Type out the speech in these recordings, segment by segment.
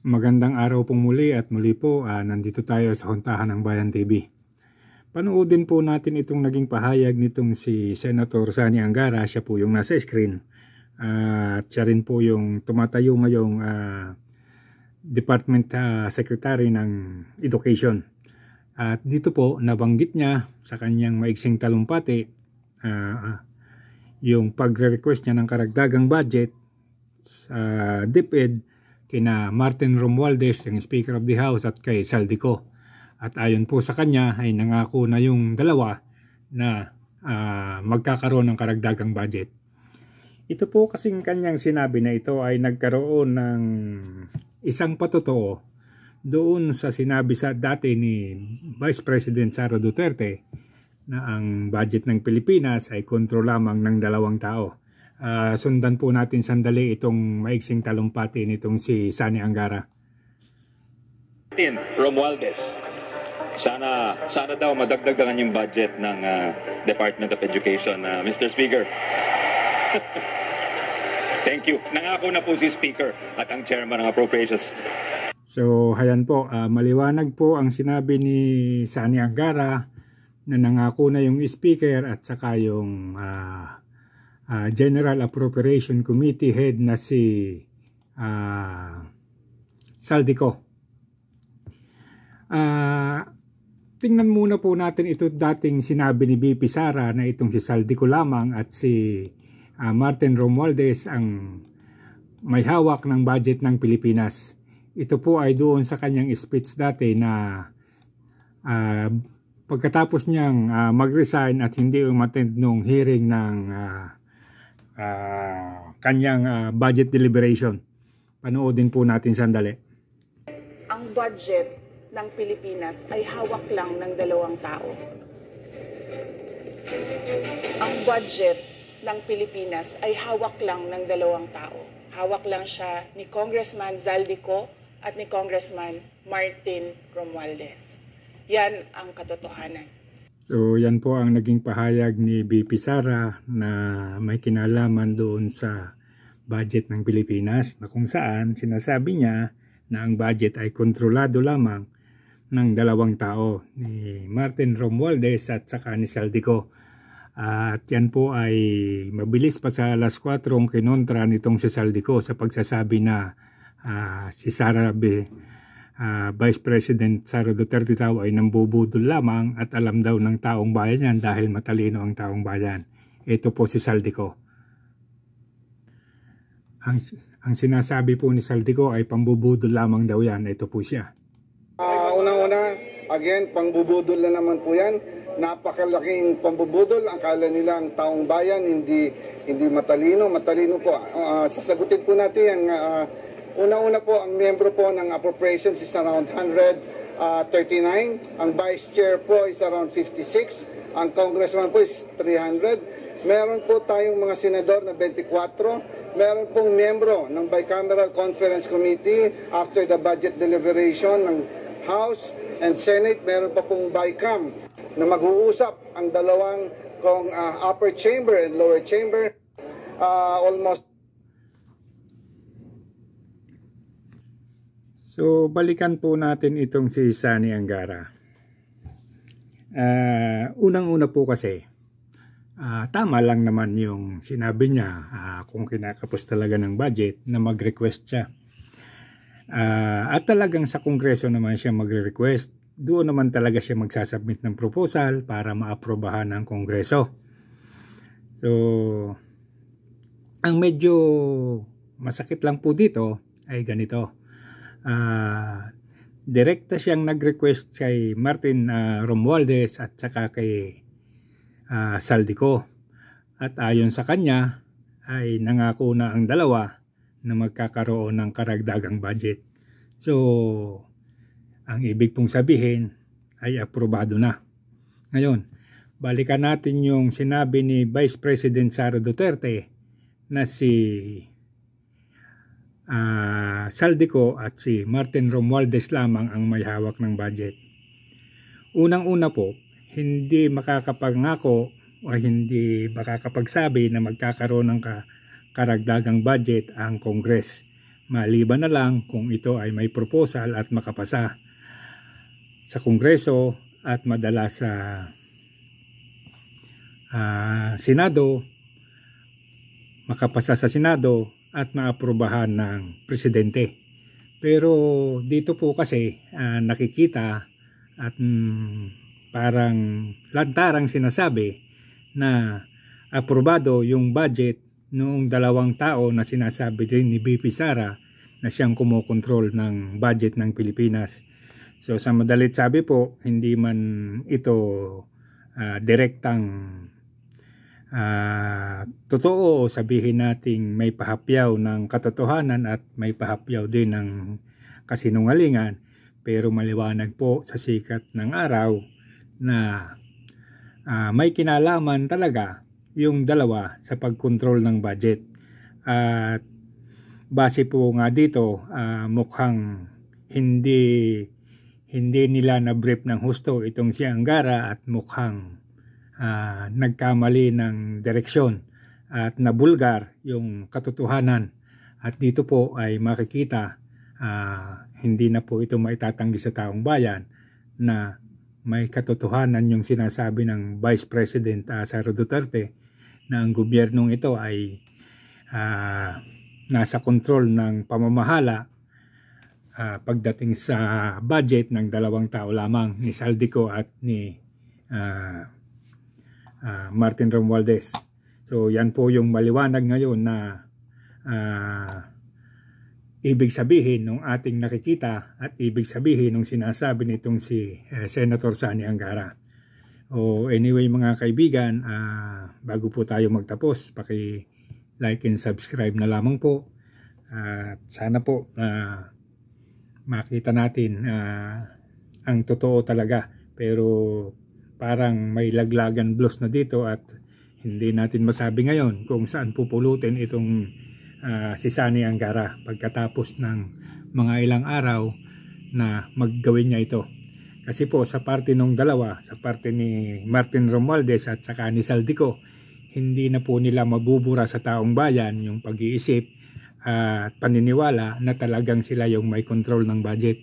Magandang araw pong muli at muli po nandito tayo sa Huntahan ng Bayan TV. Panoodin po natin itong naging pahayag nitong si Senator Sani Angara. Siya po yung nasa screen at siya rin po yung tumatayo ngayong Department Secretary ng Education. At dito po nabanggit niya sa kanyang maiksing talumpati yung pagre-request niya ng karagdagang budget sa DepEd kina Martin Romualdez, yung Speaker of the House, at kay Saldico. At ayon po sa kanya ay nangako na yung dalawa na magkakaroon ng karagdagang budget. Ito po kasing kanyang sinabi na ito ay nagkaroon ng isang patotoo doon sa sinabi sa dati ni Vice President Sara Duterte na ang budget ng Pilipinas ay kontrol lamang ng 2 tao. Sundan po natin sandali itong maiksing talumpati nitong si Sani Angara. Romualdez, sana daw madagdagan yung budget ng Department of Education, Mr. Speaker. Thank you. Nangako na po si Speaker at ang Chairman ng Appropriations. So, hayan po, maliwanag po ang sinabi ni Sani Angara na nangako na yung Speaker at saka yung General Appropriation Committee Head na si Saldico. Tingnan muna po natin ito dating sinabi ni BP Sara na itong si Saldico lamang at si Martin Romualdez ang may hawak ng budget ng Pilipinas. Ito po ay doon sa kanyang speech dati na pagkatapos niyang mag-resign at hindi umattend nung hearing ng kanyang budget deliberation. Panoodin po natin sandali. Ang budget ng Pilipinas ay hawak lang ng 2 tao. Ang budget ng Pilipinas ay hawak lang ng 2 tao. Hawak lang siya ni Congressman Zaldico at ni Congressman Martin Romualdez. Yan ang katotohanan. So yan po ang naging pahayag ni BP Sara na may kinalaman doon sa budget ng Pilipinas na kung saan sinasabi niya na ang budget ay kontrolado lamang ng 2 tao, ni Martin Romualdez at saka ni Saldico. At yan po ay mabilis pa sa alas 4 ang kinontra nitong si Saldico sa pagsasabi na si Vice President Sara Duterte daw ay nambubudol lamang at alam daw ng taong bayan yan dahil matalino ang taong bayan. Ito po si Saldico. Ang sinasabi po ni Saldico ay pambubudol lamang daw yan. Ito po siya. Unang-una, again, pangbubudol na naman po yan. Napakalaking pambubudol. Akala nila ang taong bayan hindi matalino. Matalino po. Sasagutin po natin ang una-una po, ang miyembro po ng appropriations is around 139. Ang vice chair po is around 56. Ang congressman po is 300. Meron po tayong mga senador na 24. Meron pong miyembro ng Bicameral Conference Committee after the budget deliberation ng House and Senate. Meron pa pong BICAM na mag-uusap ang dalawang upper chamber and lower chamber. Almost. So, balikan po natin itong si Sani Angara. Unang-una po kasi, tama lang naman yung sinabi niya kung kinakapos talaga ng budget na mag-request siya. At talagang sa Kongreso naman siya magre-request. Doon naman talaga siya magsasubmit ng proposal para maaprobahan ng Kongreso. So, ang medyo masakit lang po dito ay ganito. Direkta siyang nag-request kay Martin Romualdez at saka kay Saldico. At ayon sa kanya ay nangako na ang dalawa na magkakaroon ng karagdagang budget. So, ang ibig pong sabihin ay aprobado na. Ngayon, balikan natin yung sinabi ni Vice President Sara Duterte na si Saldico at si Martin Romualdez lamang ang may hawak ng budget. Unang-una po, hindi makakapangako o hindi makakapagsabi na magkakaroon ng karagdagang budget ang Congress. maliban na lang kung ito ay may proposal at makapasa sa Kongreso at madala sa Senado, makapasa sa Senado at maaprubahan ng Presidente. Pero dito po kasi nakikita at parang lantarang sinasabi na aprobado yung budget noong 2 tao na sinasabi din ni BP Sara na siyang kumokontrol ng budget ng Pilipinas. So sa madalit sabi po, hindi man ito direktang totoo, sabihin nating may pahapyaw ng katotohanan at may pahapyaw din ng kasinungalingan, pero maliwanag po sa sikat ng araw na may kinalaman talaga yung dalawa sa pagkontrol ng budget. At base po nga dito, mukhang hindi nila na-brief ng husto itong si Angara at mukhang nagkamali ng direksyon at nabulgar yung katotohanan. At dito po ay makikita hindi na po ito maitatanggi sa taong bayan na may katotohanan yung sinasabi ng Vice President Sara Duterte na ang gobyernong ito ay nasa kontrol ng pamamahala pagdating sa budget ng 2 tao lamang, ni Saldico at ni Martin Romualdez. So yan po yung maliwanag ngayon na ibig sabihin ng ating nakikita at ibig sabihin ng sinasabi nitong si Senator Sani Angara. Anyway mga kaibigan, bago po tayo magtapos, paki-like and subscribe na lamang po. Sana po makita natin ang totoo talaga, pero parang may laglagan blues na dito at hindi natin masabi ngayon kung saan pupulutin itong si Sani Angara pagkatapos ng mga ilang araw na maggawin niya ito. Kasi po sa parte ng dalawa, sa parte ni Martin Romualdez at saka ni Saldico, hindi na po nila mabubura sa taong bayan yung pag-iisip at paniniwala na talagang sila yung may control ng budget.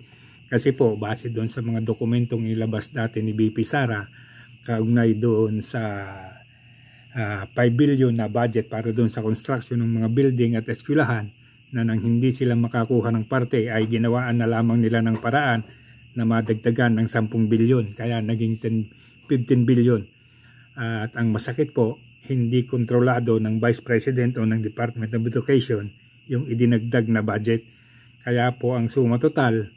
Kasi po base doon sa mga dokumentong ilabas dati ni BP Sara kaugnay doon sa 5 billion na budget para doon sa construction ng mga building at eskwelahan, na nang hindi sila makakuha ng parte ay ginawaan na lamang nila ng paraan na madagdagan ng 10 billion, kaya naging 15 billion. At ang masakit po, hindi kontrolado ng Vice President o ng Department of Education yung idinagdag na budget. Kaya po ang suma total,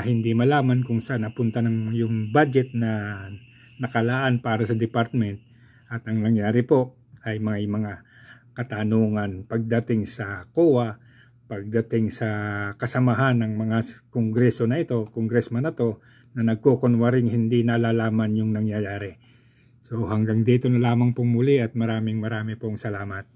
hindi malaman kung saan napunta ng yung budget na nakalaan para sa department. At ang nangyari po ay mga katanungan pagdating sa COA, pagdating sa kasamahan ng mga kongreso na ito, congressman na to, na nagkukunwaring hindi nalalaman yung nangyayari. So hanggang dito na lamang pong muli at maraming pong salamat.